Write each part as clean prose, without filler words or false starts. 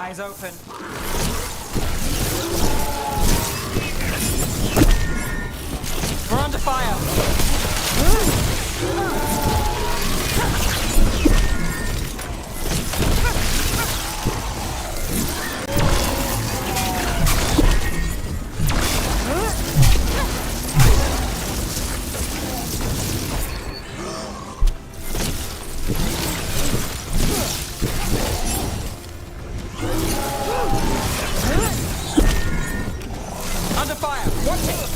Eyes open. We're under fire. Under fire. Watch it.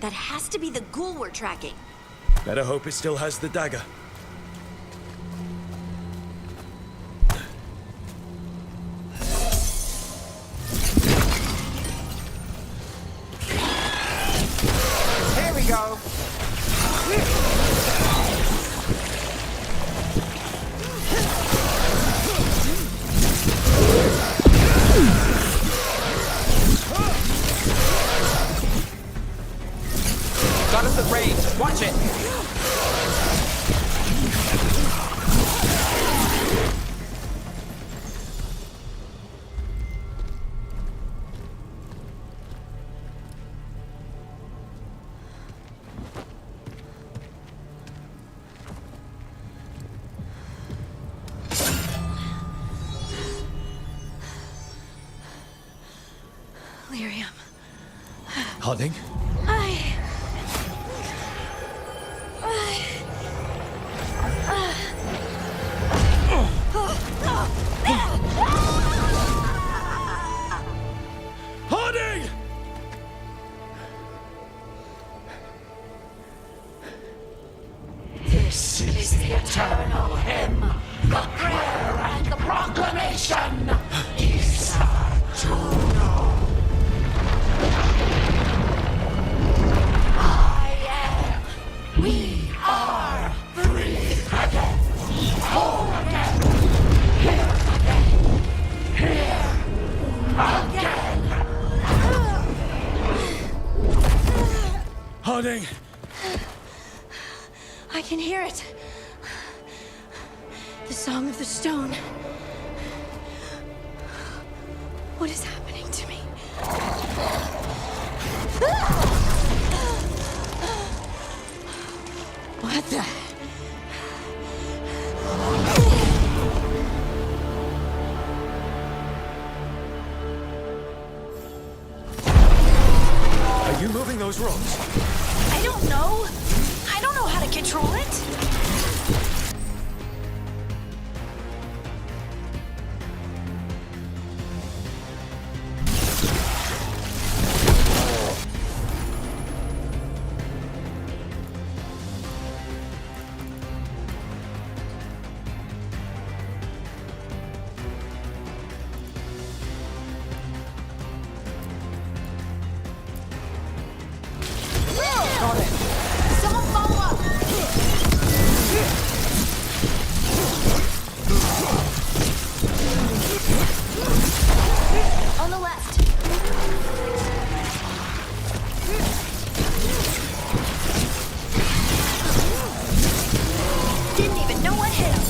That has to be the ghoul we're tracking. Better hope it still has the dagger. Here we go. Watch it! Lyrium. Harding? Harding! This is the eternal hymn, the prayer and the proclamation. Isartuno. I am. We are free again. Whole again. Here again. Here again. Harding! I can hear it. The Song of the Stone. What is happening to me? What the? Are you moving those rocks? I don't know. I don't know how to control it. Got it! Someone follow up. On the left. Didn't even know what hit him.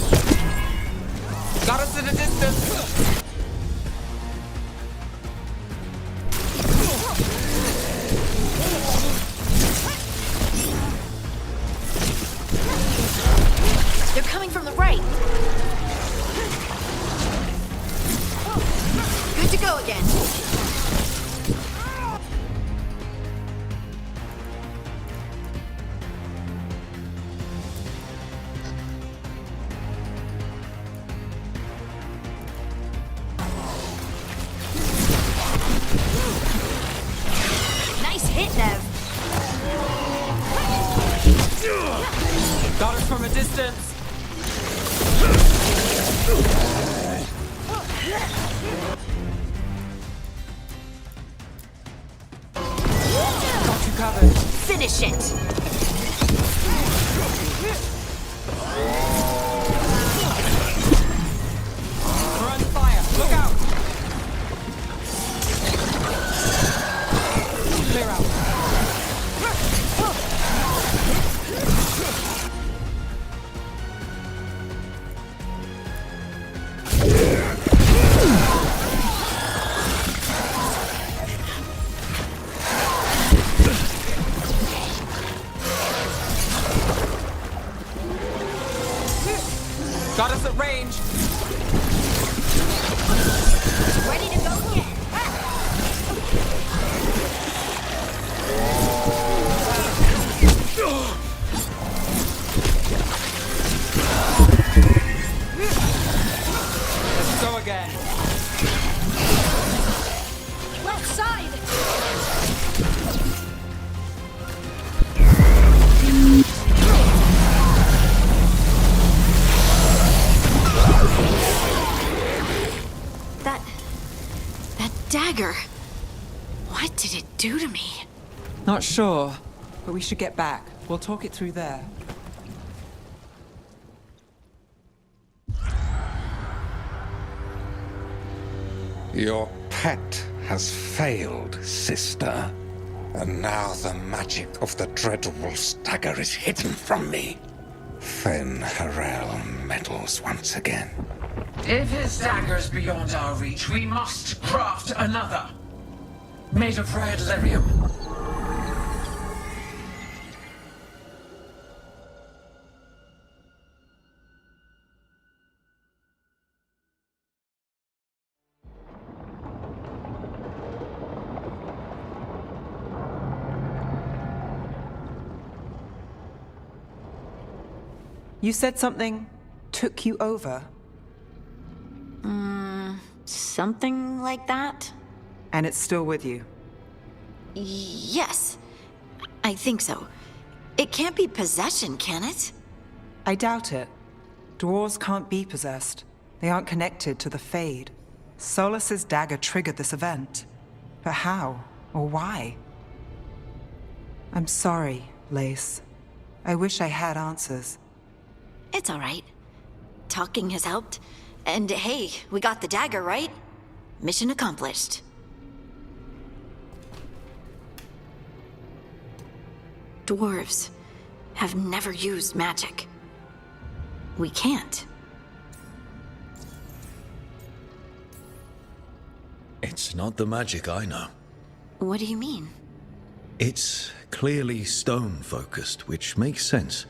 Got us at a distance! They're coming from the right. Good to go again. Nice hit, Nev. Got us from a distance! Got you covered. Finish it. We're under fire! Look out! Clear out. Got us at range! Ready to go again. Let's go again! Left side. That dagger. What did it do to me? Not sure, but we should get back. We'll talk it through there. Your pet has failed, sister. And now the magic of the Dreadwolf's dagger is hidden from me. Fen Harel meddles once again. If his dagger's beyond our reach, we must craft another. Made of red lyrium. You said something took you over, Something like that? and it's still with you. Yes. I think so. It can't be possession, can it? I doubt it. Dwarves can't be possessed. They aren't connected to the Fade. Solus's dagger triggered this event. But how? Or why? I'm sorry, Lace. I wish I had answers. It's all right. Talking has helped. And hey, we got the dagger, right? Mission accomplished. Dwarves have never used magic. We can't. It's not the magic I know. What do you mean? It's clearly stone-focused, which makes sense.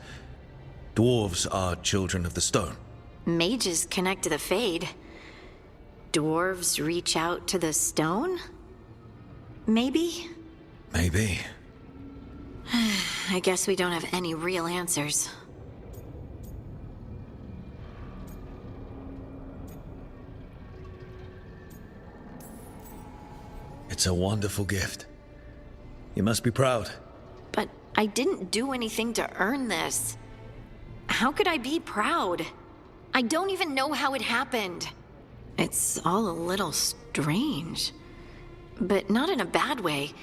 Dwarves are children of the stone. Mages connect to the Fade. Dwarves reach out to the stone? Maybe? Maybe. I guess we don't have any real answers. It's a wonderful gift. You must be proud. But I didn't do anything to earn this. How could I be proud? I don't even know how it happened. It's all a little strange. But not in a bad way.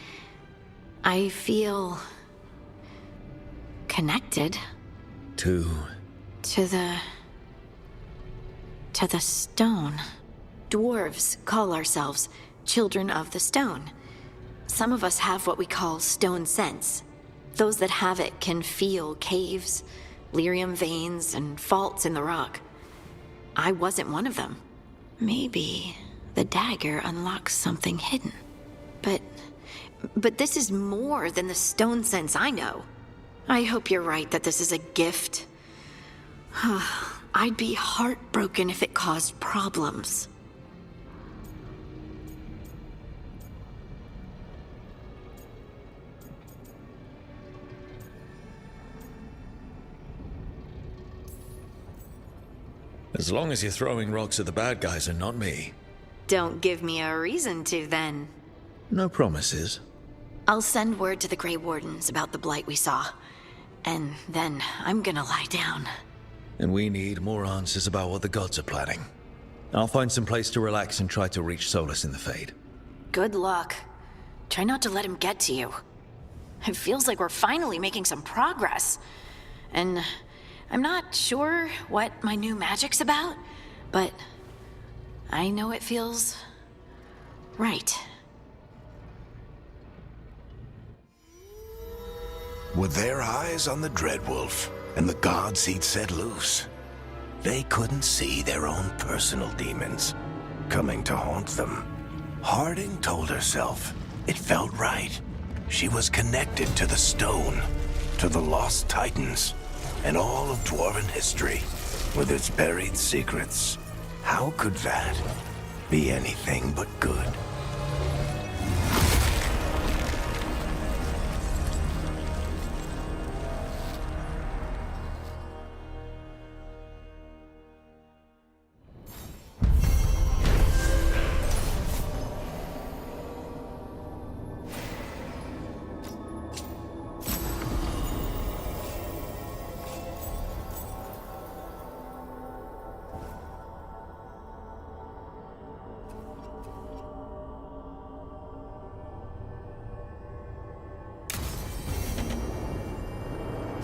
I feel connected To... to the stone. Dwarves call ourselves children of the stone. Some of us have what we call stone sense. Those that have it can feel caves, lyrium veins, and faults in the rock. I wasn't one of them. Maybe the dagger unlocks something hidden. But this is more than the stone sense I know. I hope you're right that this is a gift. I'd be heartbroken if it caused problems. As long as you're throwing rocks at the bad guys and not me. Don't give me a reason to, then. No promises. I'll send word to the Grey Wardens about the blight we saw. And then I'm gonna lie down. And we need more answers about what the gods are planning. I'll find some place to relax and try to reach Solus in the Fade. Good luck. Try not to let him get to you. It feels like we're finally making some progress. And I'm not sure what my new magic's about, but I know it feels right. With their eyes on the Dreadwolf and the gods he'd set loose, they couldn't see their own personal demons coming to haunt them. Harding told herself it felt right. She was connected to the stone, to the lost titans, and all of Dwarven history, with its buried secrets. How could that be anything but good?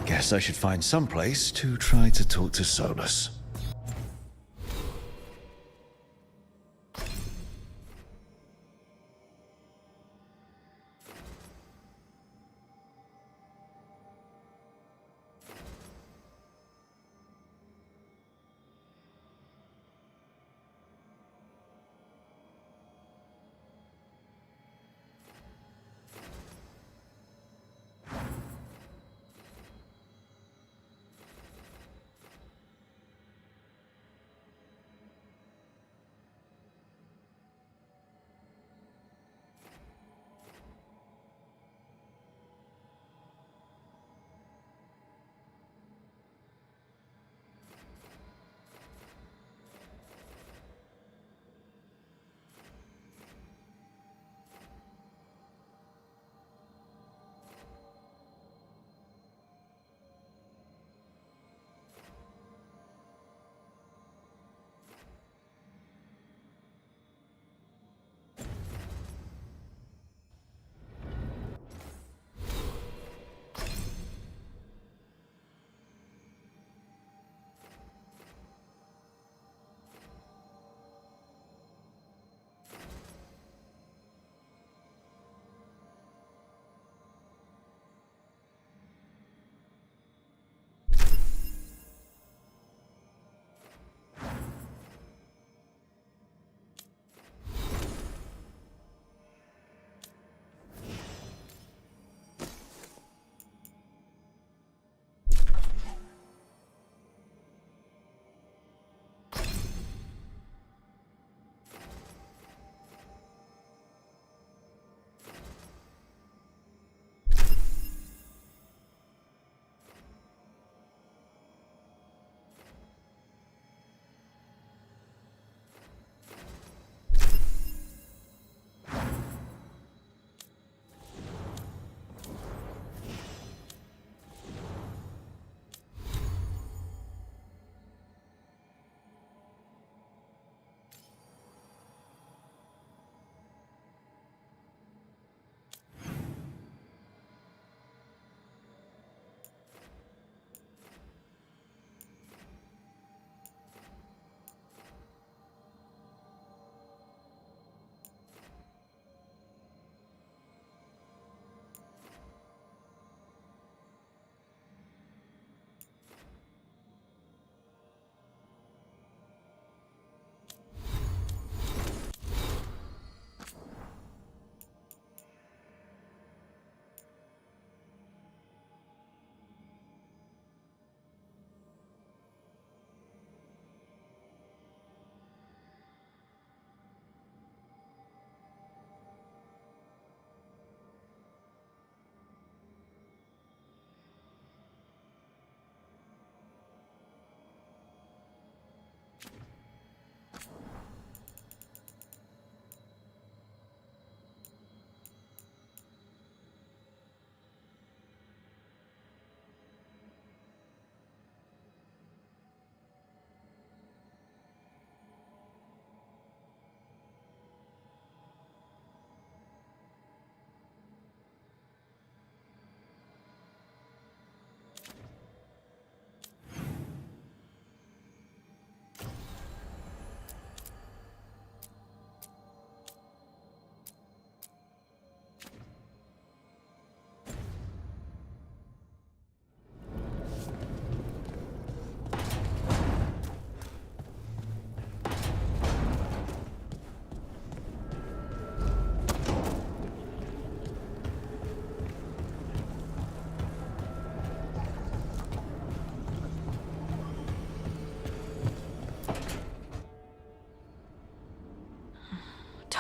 Guess I should find some place to try to talk to Solus.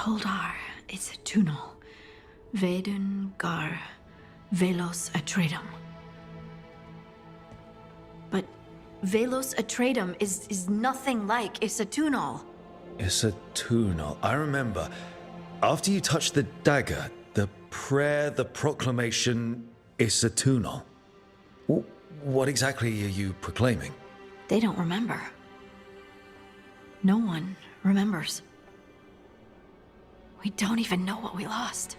Toldar, it's a tunel. Veilguard, Velos Atreitum. But Velos Atreitum is nothing like Isatunal. Isatunal. I remember. After you touched the dagger, the prayer, the proclamation, Isatunal. What exactly are you proclaiming? They don't remember. No one remembers. We don't even know what we lost.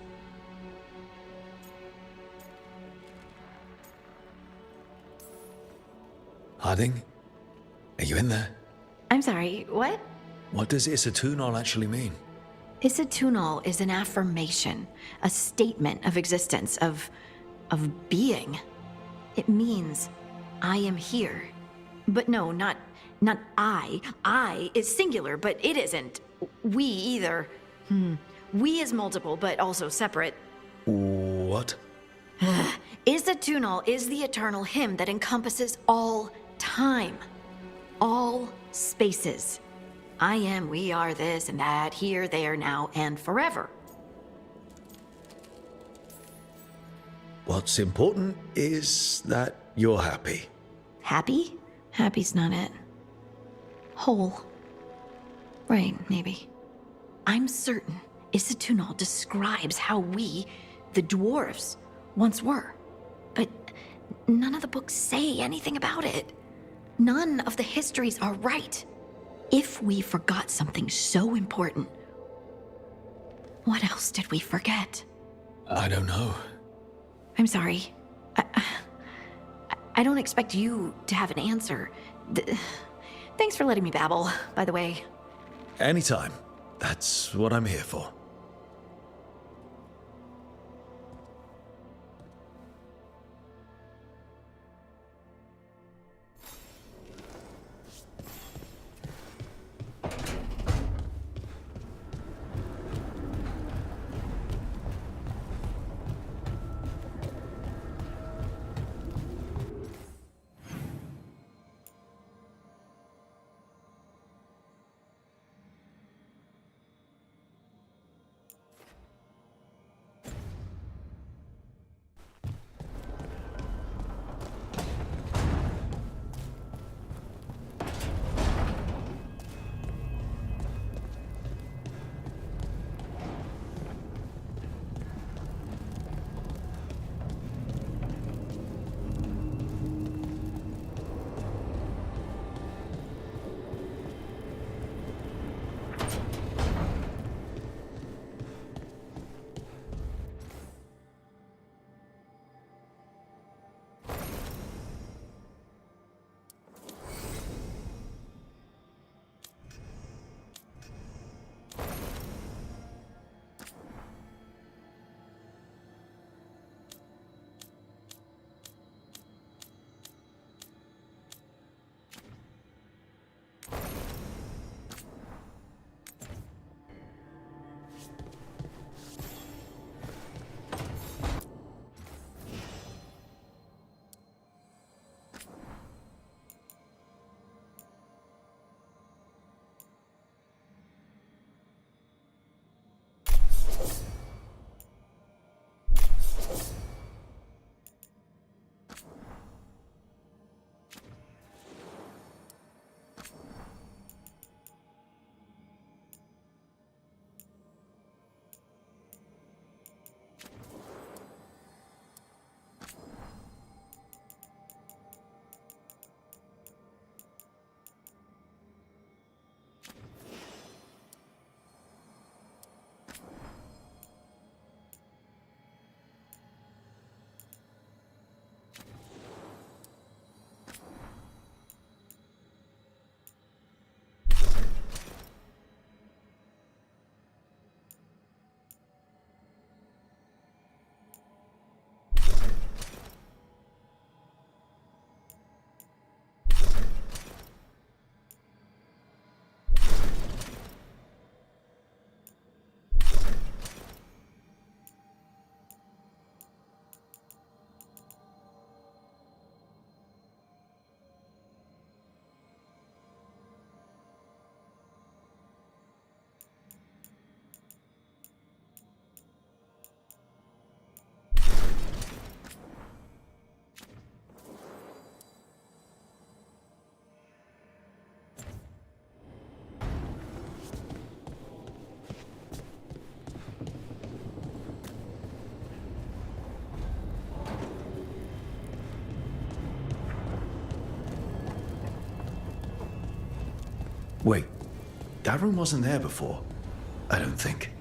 Harding? Are you in there? I'm sorry, what? What does Isatunal actually mean? Isatunal is an affirmation, a statement of existence, of being. It means, I am here. But no, not I. I is singular, but it isn't. We either. We is multiple, but also separate. What? Isatunal is the eternal hymn that encompasses all time. All spaces. I am, we are, this and that, here, there, now, and forever. What's important is that you're happy. Happy? Happy's not it. Whole. Right, maybe. I'm certain Isatunal describes how we, the dwarves, once were. But none of the books say anything about it. None of the histories are right. If we forgot something so important, what else did we forget? I don't know. I'm sorry. I don't expect you to have an answer. Thanks for letting me babble, by the way. Anytime. That's what I'm here for. Wait, that room wasn't there before. I don't think.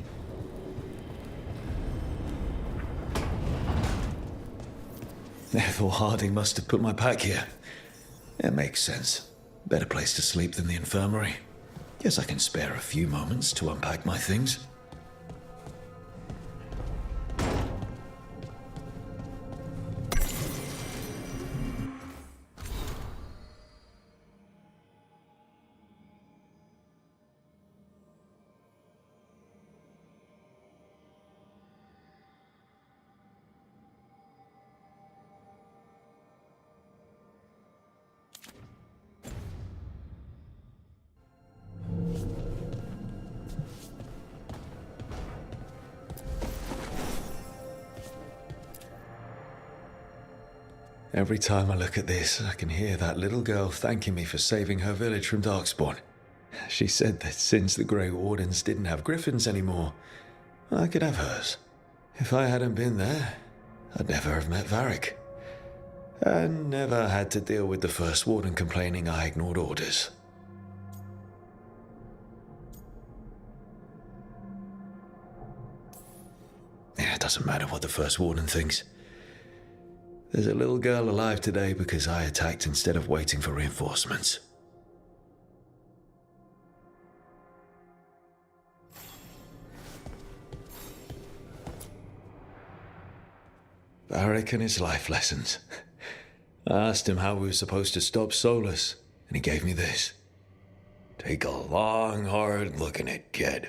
Ethel Harding must have put my pack here. It makes sense. Better place to sleep than the infirmary. Guess I can spare a few moments to unpack my things. Every time I look at this, I can hear that little girl thanking me for saving her village from Darkspawn. She said that since the Grey Wardens didn't have griffins anymore, I could have hers. If I hadn't been there, I'd never have met Varric. And never had to deal with the First Warden complaining I ignored orders. Yeah, it doesn't matter what the First Warden thinks. There's a little girl alive today because I attacked instead of waiting for reinforcements. Varric and his life lessons. I asked him how we were supposed to stop Solus, and he gave me this. Take a long, hard look at it, kid.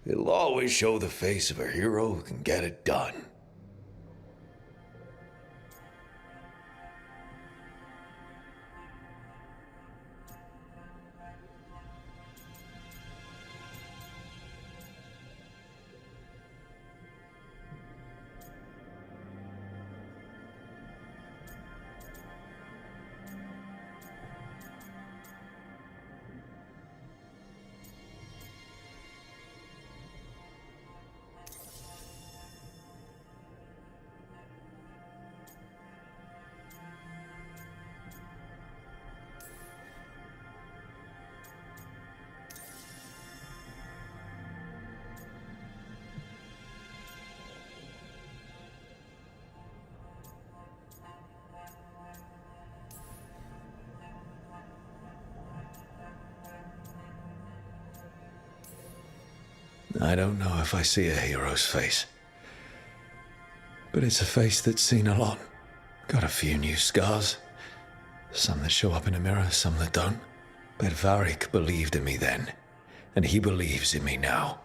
It'll always show the face of a hero who can get it done. I don't know if I see a hero's face. But it's a face that's seen a lot. Got a few new scars. Some that show up in a mirror, some that don't. But Varric believed in me then, and he believes in me now.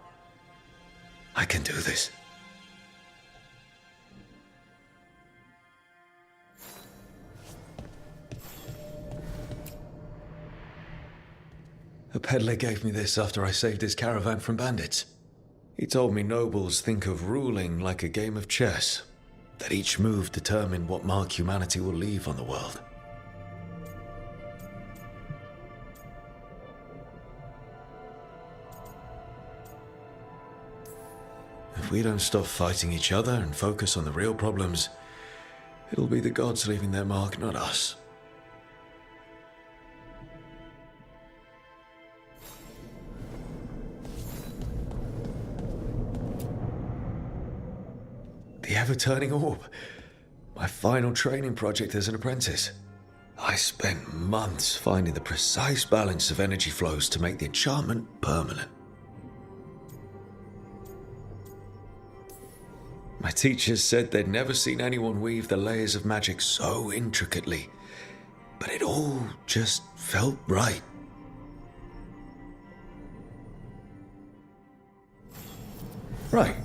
I can do this. A peddler gave me this after I saved his caravan from bandits. He told me nobles think of ruling like a game of chess, that each move determined what mark humanity will leave on the world. If we don't stop fighting each other and focus on the real problems, it'll be the gods leaving their mark, not us. The ever-turning orb. My final training project as an apprentice. I spent months finding the precise balance of energy flows to make the enchantment permanent. My teachers said they'd never seen anyone weave the layers of magic so intricately, but it all just felt right. Right,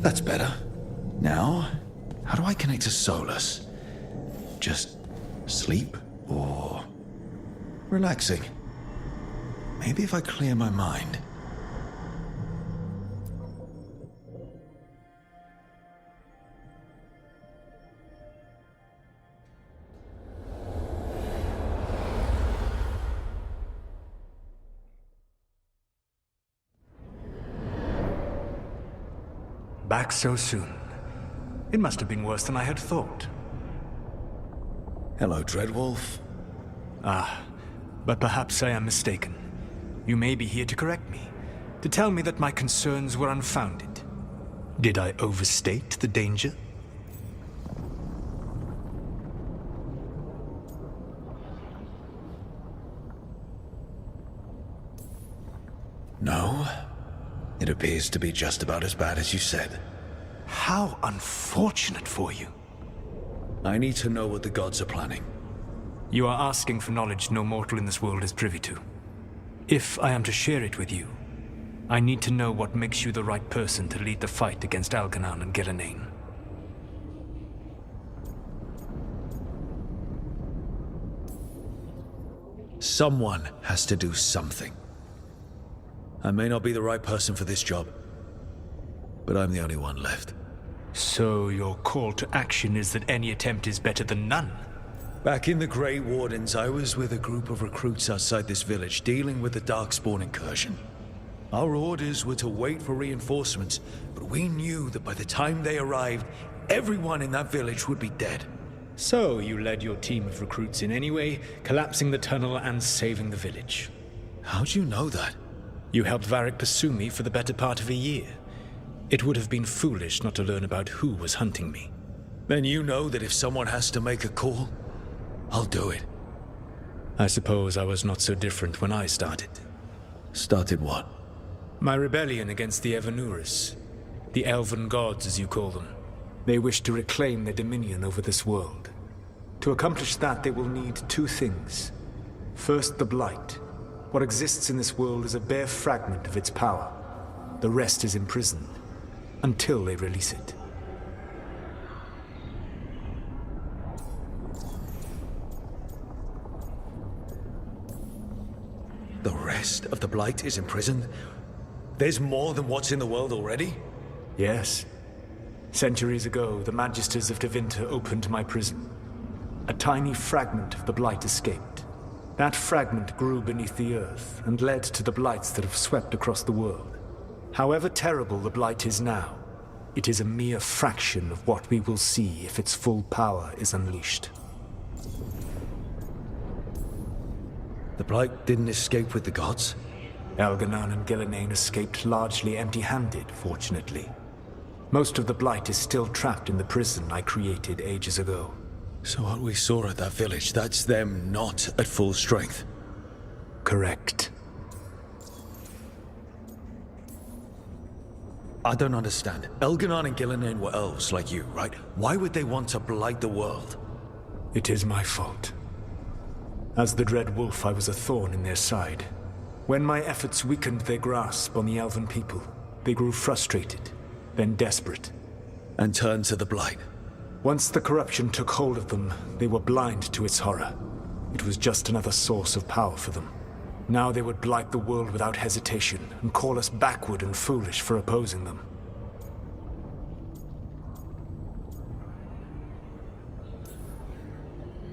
that's better. Now, how do I connect to Solus? Just sleep or relaxing? Maybe if I clear my mind. Back so soon. It must have been worse than I had thought. Hello, Dreadwolf. Ah, but perhaps I am mistaken. You may be here to correct me, to tell me that my concerns were unfounded. Did I overstate the danger? No. It appears to be just about as bad as you said. How unfortunate for you. I need to know what the gods are planning. You are asking for knowledge no mortal in this world is privy to. If I am to share it with you, I need to know what makes you the right person to lead the fight against Algernon and Gillenane. Someone has to do something. I may not be the right person for this job, but I'm the only one left. So your call to action is that any attempt is better than none? Back in the Grey Wardens, I was with a group of recruits outside this village, dealing with the Darkspawn incursion. Our orders were to wait for reinforcements, but we knew that by the time they arrived, everyone in that village would be dead. So you led your team of recruits in any way, collapsing the tunnel and saving the village. How'd you know that? You helped Varric pursue me for the better part of a year. It would have been foolish not to learn about who was hunting me. Then you know that if someone has to make a call, I'll do it. I suppose I was not so different when I started. Started what? My rebellion against the Evanuris. The Elven Gods, as you call them. They wish to reclaim their dominion over this world. To accomplish that, they will need two things. First, the Blight. What exists in this world is a bare fragment of its power. The rest is imprisoned, until they release it. The rest of the Blight is imprisoned? There's more than what's in the world already? Yes. Centuries ago, the Magisters of Tevinter opened my prison. A tiny fragment of the Blight escaped. That fragment grew beneath the earth and led to the Blights that have swept across the world. However terrible the Blight is now, it is a mere fraction of what we will see if its full power is unleashed. The Blight didn't escape with the gods? Algernon and Gillenane escaped largely empty-handed, fortunately. Most of the Blight is still trapped in the prison I created ages ago. So what we saw at that village, that's them not at full strength? Correct. I don't understand. Elgernon and Gillenane were elves like you, right? Why would they want to blight the world? It is my fault. As the Dread Wolf, I was a thorn in their side. When my efforts weakened their grasp on the Elven people, they grew frustrated, then desperate. And turned to the Blight. Once the corruption took hold of them, they were blind to its horror. It was just another source of power for them. Now they would blight the world without hesitation, and call us backward and foolish for opposing them.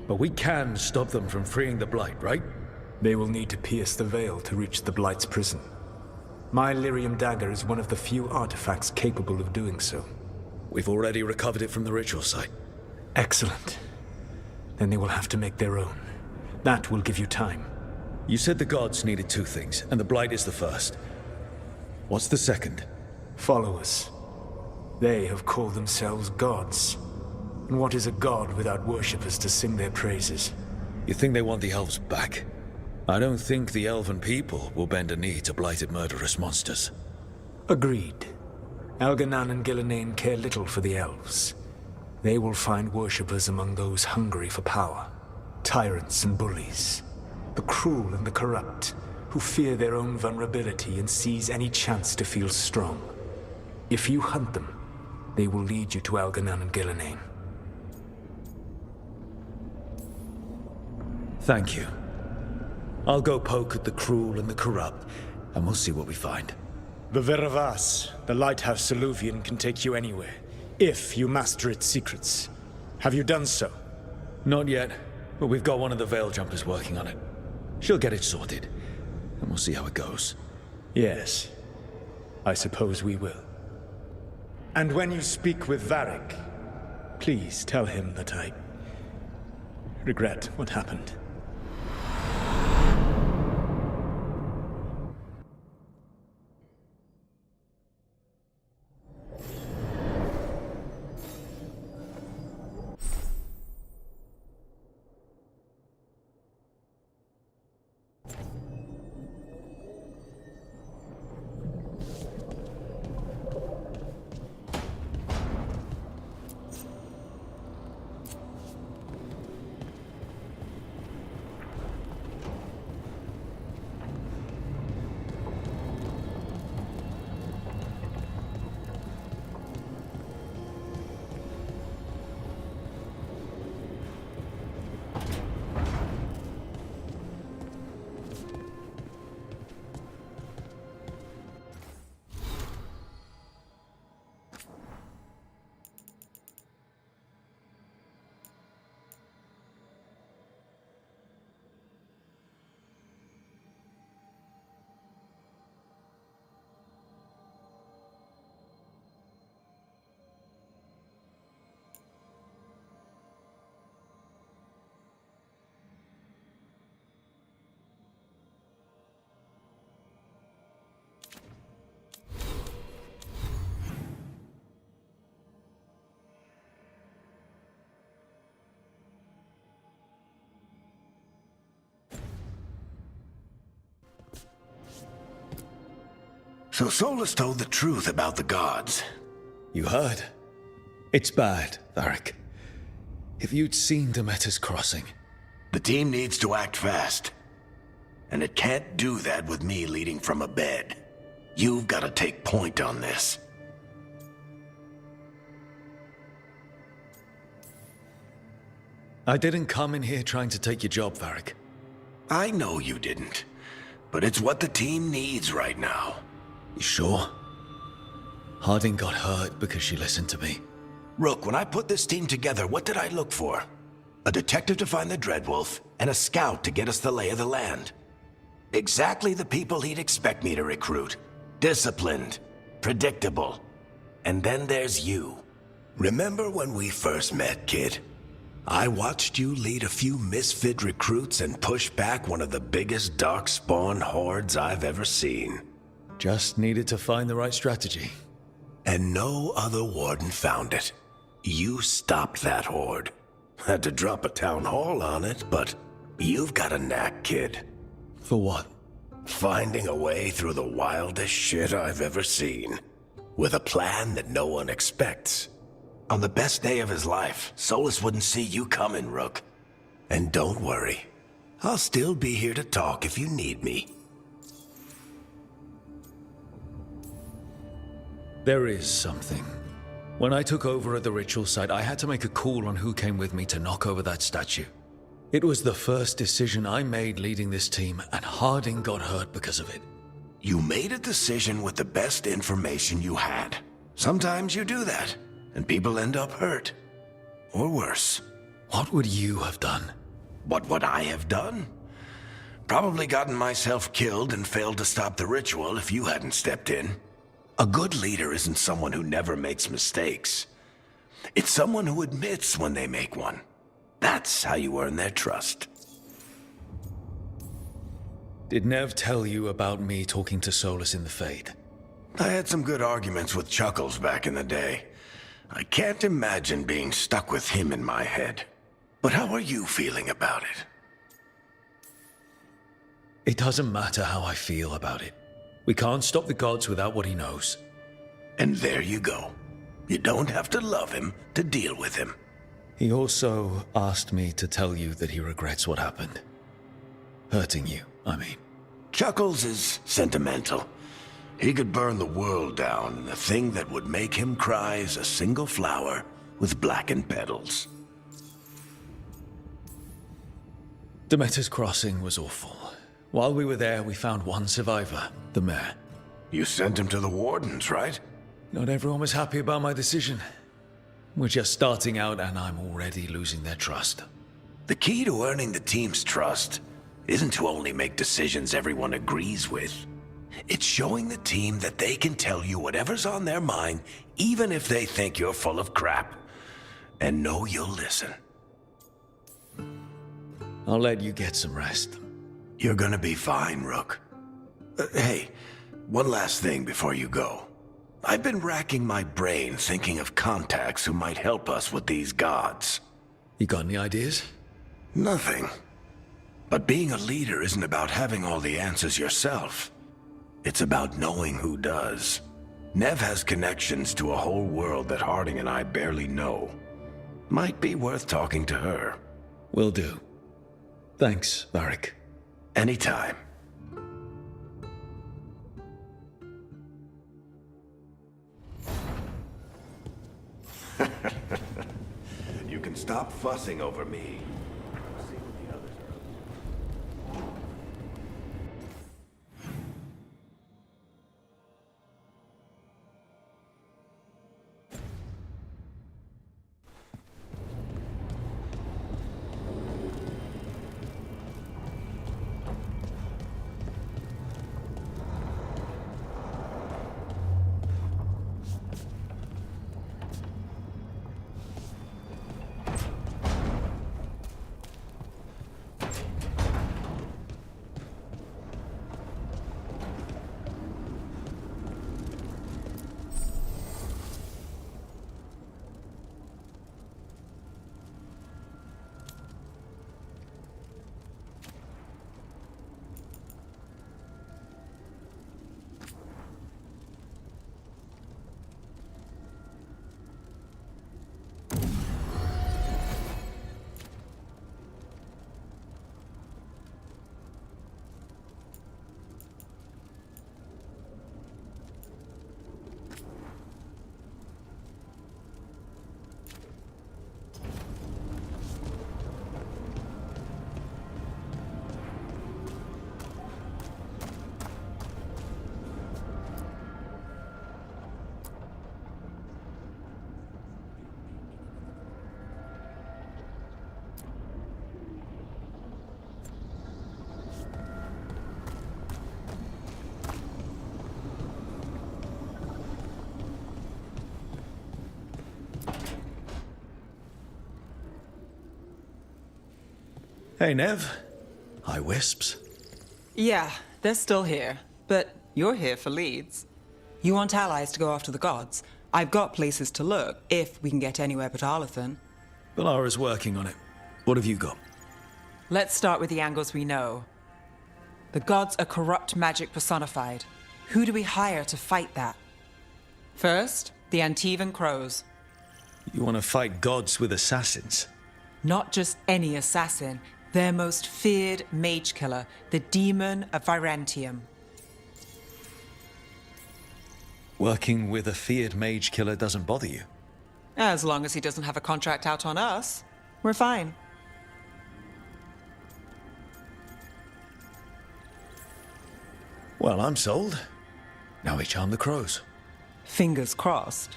But we can stop them from freeing the Blight, right? They will need to pierce the veil to reach the Blight's prison. My Lyrium dagger is one of the few artifacts capable of doing so. We've already recovered it from the ritual site. Excellent. Then they will have to make their own. That will give you time. You said the gods needed two things, and the Blight is the first. What's the second? Followers. They have called themselves gods. And what is a god without worshippers to sing their praises? You think they want the elves back? I don't think the elven people will bend a knee to blighted murderous monsters. Agreed. Algernon and Gillenane care little for the elves. They will find worshippers among those hungry for power. Tyrants and bullies. The cruel and the corrupt, who fear their own vulnerability and seize any chance to feel strong. If you hunt them, they will lead you to Algernon and Gillenane. Thank you. I'll go poke at the cruel and the corrupt, and we'll see what we find. The Veravas, the lighthouse Soluvian, can take you anywhere, if you master its secrets. Have you done so? Not yet, but we've got one of the Veil Jumpers working on it. She'll get it sorted, and we'll see how it goes. Yes, I suppose we will. And when you speak with Varric, please tell him that I regret what happened. So Solus told the truth about the gods. You heard? It's bad, Varric. If you'd seen Demeter's crossing... The team needs to act fast. And it can't do that with me leading from a bed. You've got to take point on this. I didn't come in here trying to take your job, Varric. I know you didn't. But it's what the team needs right now. You sure? Harding got hurt because she listened to me. Rook, when I put this team together, what did I look for? A detective to find the Dreadwolf, and a scout to get us the lay of the land. Exactly the people he'd expect me to recruit. Disciplined, predictable. And then there's you. Remember when we first met, kid? I watched you lead a few misfit recruits and push back one of the biggest darkspawn hordes I've ever seen. Just needed to find the right strategy. And no other warden found it. You stopped that horde. Had to drop a town hall on it, but you've got a knack, kid. For what? Finding a way through the wildest shit I've ever seen. With a plan that no one expects. On the best day of his life, Solus wouldn't see you coming, Rook. And don't worry. I'll still be here to talk if you need me. There is something. When I took over at the ritual site, I had to make a call on who came with me to knock over that statue. It was the first decision I made leading this team, and Harding got hurt because of it. You made a decision with the best information you had. Sometimes you do that, and people end up hurt. Or worse. What would you have done? What would I have done? Probably gotten myself killed and failed to stop the ritual if you hadn't stepped in. A good leader isn't someone who never makes mistakes. It's someone who admits when they make one. That's how you earn their trust. Did Nev tell you about me talking to Solus in the Fade? I had some good arguments with Chuckles back in the day. I can't imagine being stuck with him in my head. But how are you feeling about it? It doesn't matter how I feel about it. We can't stop the gods without what he knows. And there you go. You don't have to love him to deal with him. He also asked me to tell you that he regrets what happened. Hurting you, I mean. Chuckles is sentimental. He could burn the world down, and the thing that would make him cry is a single flower with blackened petals. Demeter's crossing was awful. While we were there, we found one survivor, the mayor. You sent him to the wardens, right? Not everyone was happy about my decision. We're just starting out, and I'm already losing their trust. The key to earning the team's trust isn't to only make decisions everyone agrees with. It's showing the team that they can tell you whatever's on their mind, even if they think you're full of crap. And know you'll listen. I'll let you get some rest. You're gonna be fine, Rook. Hey, one last thing before you go. I've been racking my brain thinking of contacts who might help us with these gods. You got any ideas? Nothing. But being a leader isn't about having all the answers yourself. It's about knowing who does. Nev has connections to a whole world that Harding and I barely know. Might be worth talking to her. Will do. Thanks, Varric. Anytime. You can stop fussing over me. See what the others are. Hey, Nev. Hi, Wisps. Yeah, they're still here. But you're here for leads. You want allies to go after the gods? I've got places to look, if we can get anywhere but Arlathan. Balara's working on it. What have you got? Let's start with the angles we know. The gods are corrupt magic personified. Who do we hire to fight that? First, the Antivan Crows. You want to fight gods with assassins? Not just any assassin, their most feared mage killer, the Demon of Virantium. Working with a feared mage killer doesn't bother you? As long as he doesn't have a contract out on us, we're fine. Well, I'm sold. Now we charm the crows. Fingers crossed.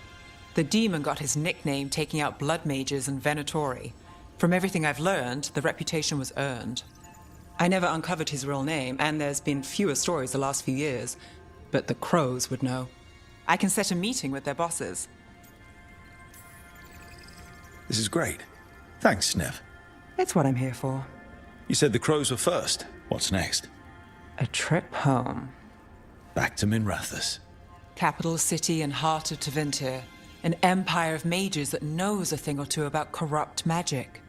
The demon got his nickname taking out blood mages and Venatori. From everything I've learned, the reputation was earned. I never uncovered his real name, and there's been fewer stories the last few years, but the crows would know. I can set a meeting with their bosses. This is great. Thanks, Nev. It's what I'm here for. You said the crows were first. What's next? A trip home. Back to Minrathous. Capital city and heart of Tevinter. An empire of mages that knows a thing or two about corrupt magic.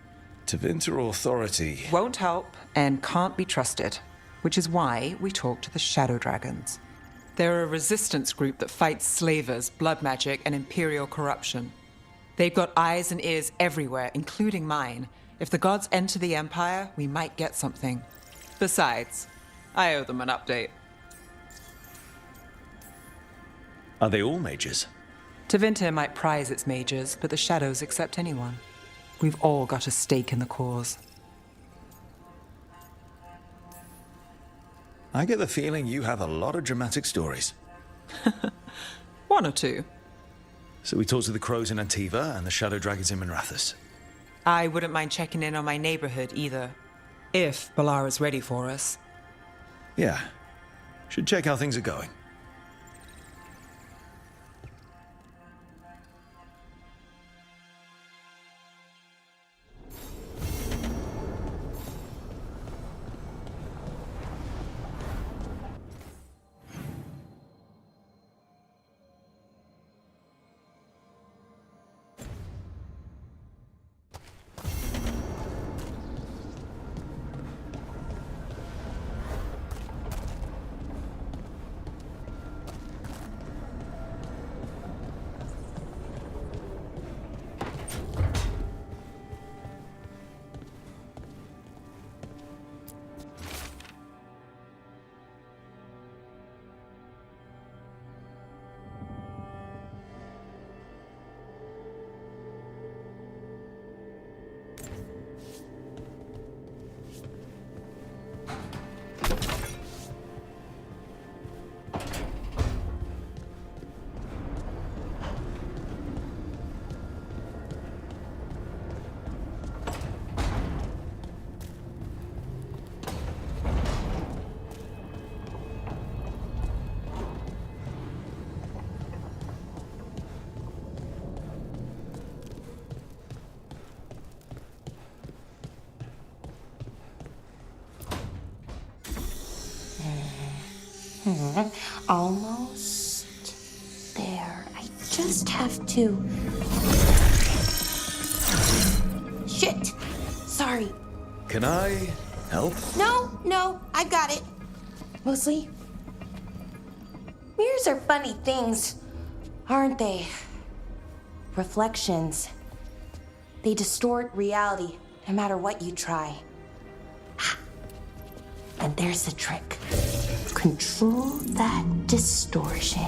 Tevinter Authority. Won't help and can't be trusted, which is why we talk to the Shadow Dragons. They're a resistance group that fights slavers, blood magic, and imperial corruption. They've got eyes and ears everywhere, including mine. If the gods enter the Empire, we might get something. Besides, I owe them an update. Are they all mages? Tevinter might prize its mages, but the Shadows accept anyone. We've all got a stake in the cause. I get the feeling you have a lot of dramatic stories. One or two. So we talk to the crows in Antiva and the shadow dragons in Minrathous. I wouldn't mind checking in on my neighborhood either. If Balara's ready for us. Yeah. Should check how things are going. Almost there. I just have to... Shit! Sorry. Can I help? No, I've got it. Mostly. Mirrors are funny things, aren't they? Reflections. They distort reality, no matter what you try. And there's the trick. Control that distortion.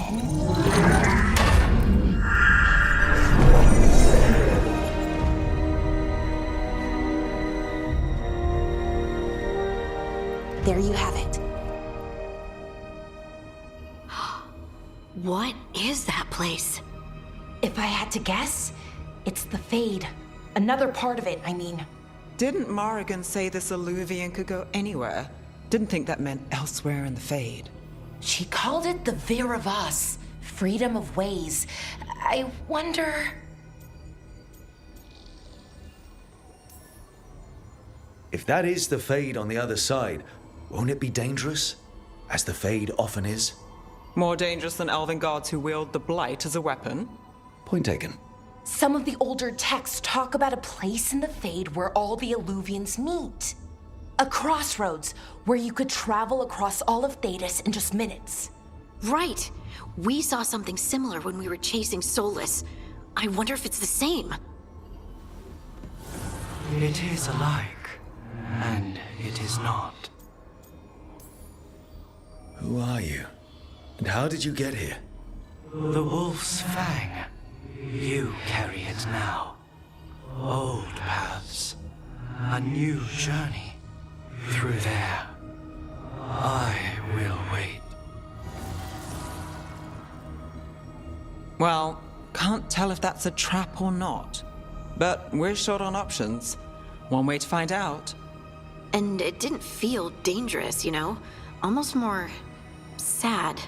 There you have it. What is that place? If I had to guess, it's the Fade. Another part of it, I mean. Didn't Morrigan say this Alluvian could go anywhere? Didn't think that meant elsewhere in the Fade. She called it the Vir of Us, freedom of ways. I wonder... If that is the Fade on the other side, won't it be dangerous? As the Fade often is? More dangerous than elven gods who wield the Blight as a weapon? Point taken. Some of the older texts talk about a place in the Fade where all the Illuvians meet. A crossroads where you could travel across all of Thedas in just minutes. Right. We saw something similar when we were chasing Solus. I wonder if it's the same. It is alike, and it is not. Who are you? And how did you get here? The Wolf's Fang. You carry it now. Old paths. A new journey. Through there. I will wait. Well, can't tell if that's a trap or not. But we're short on options. One way to find out. And it didn't feel dangerous, you know? Almost more sad.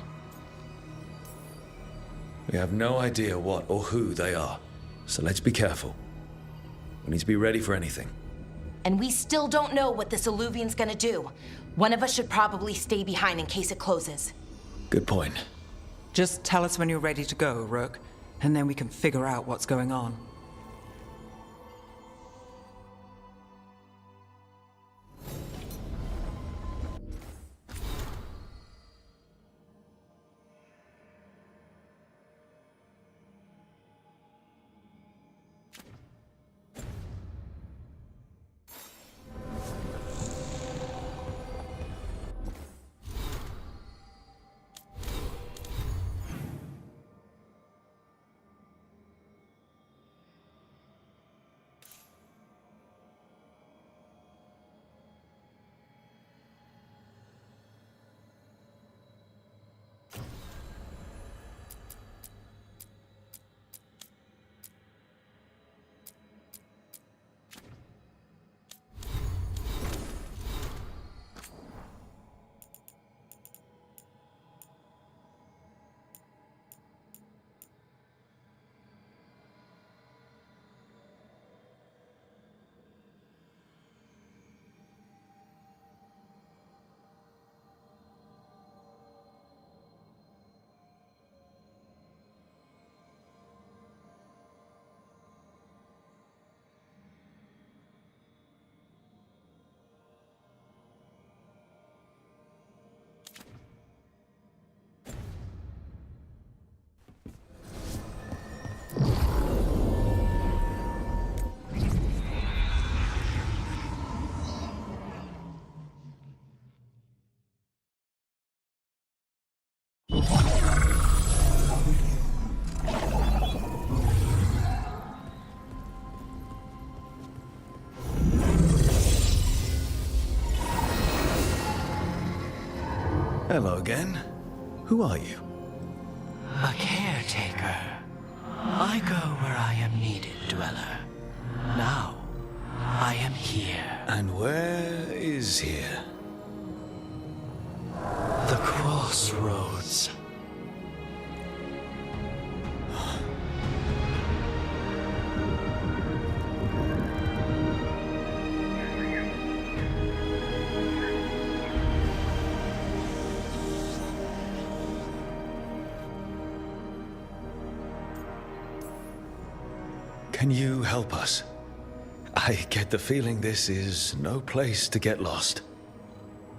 We have no idea what or who they are, so let's be careful. We need to be ready for anything. And we still don't know what this Illuvian's gonna do. One of us should probably stay behind in case it closes. Good point. Just tell us when you're ready to go, Rook, and then we can figure out what's going on. Hello again. Who are you? A caretaker. I go where I am needed, Dweller. Now, I am here. And where is here? The crossroads. Can you help us? I get the feeling this is no place to get lost.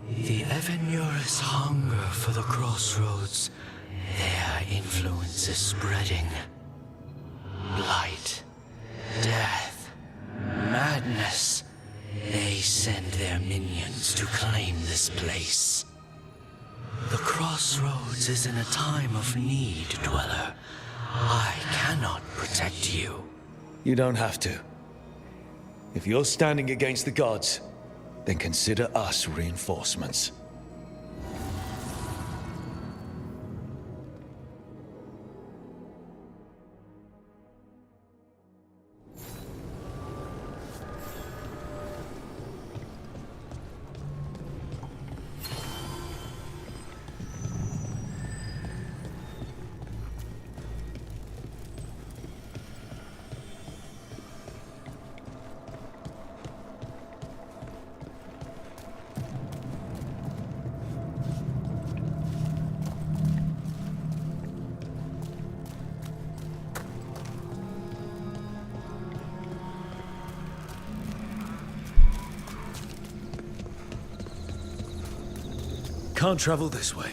The Evanurus hunger for the crossroads. Their influence is spreading. Blight, death, madness. They send their minions to claim this place. The crossroads is in a time of need, Dweller. I cannot protect you. You don't have to. If you're standing against the gods, then consider us reinforcements. can't travel this way.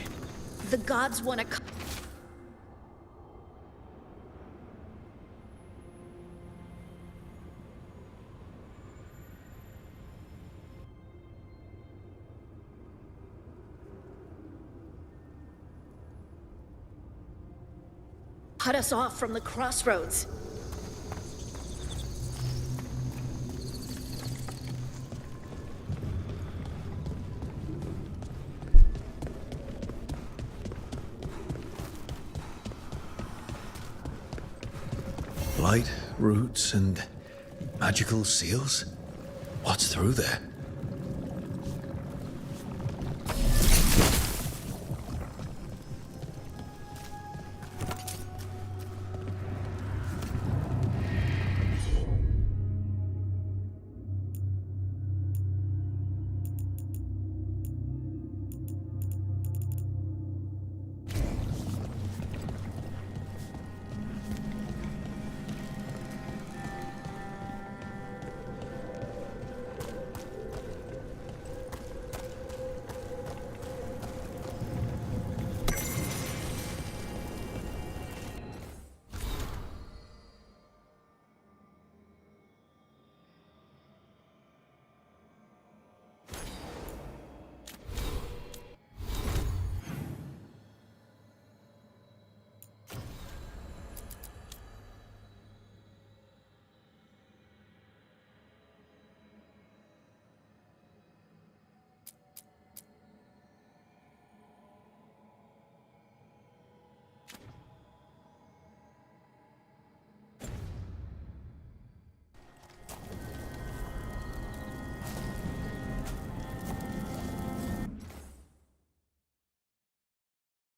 The gods want to cut us off from the crossroads. Light, roots, and magical seals? What's through there?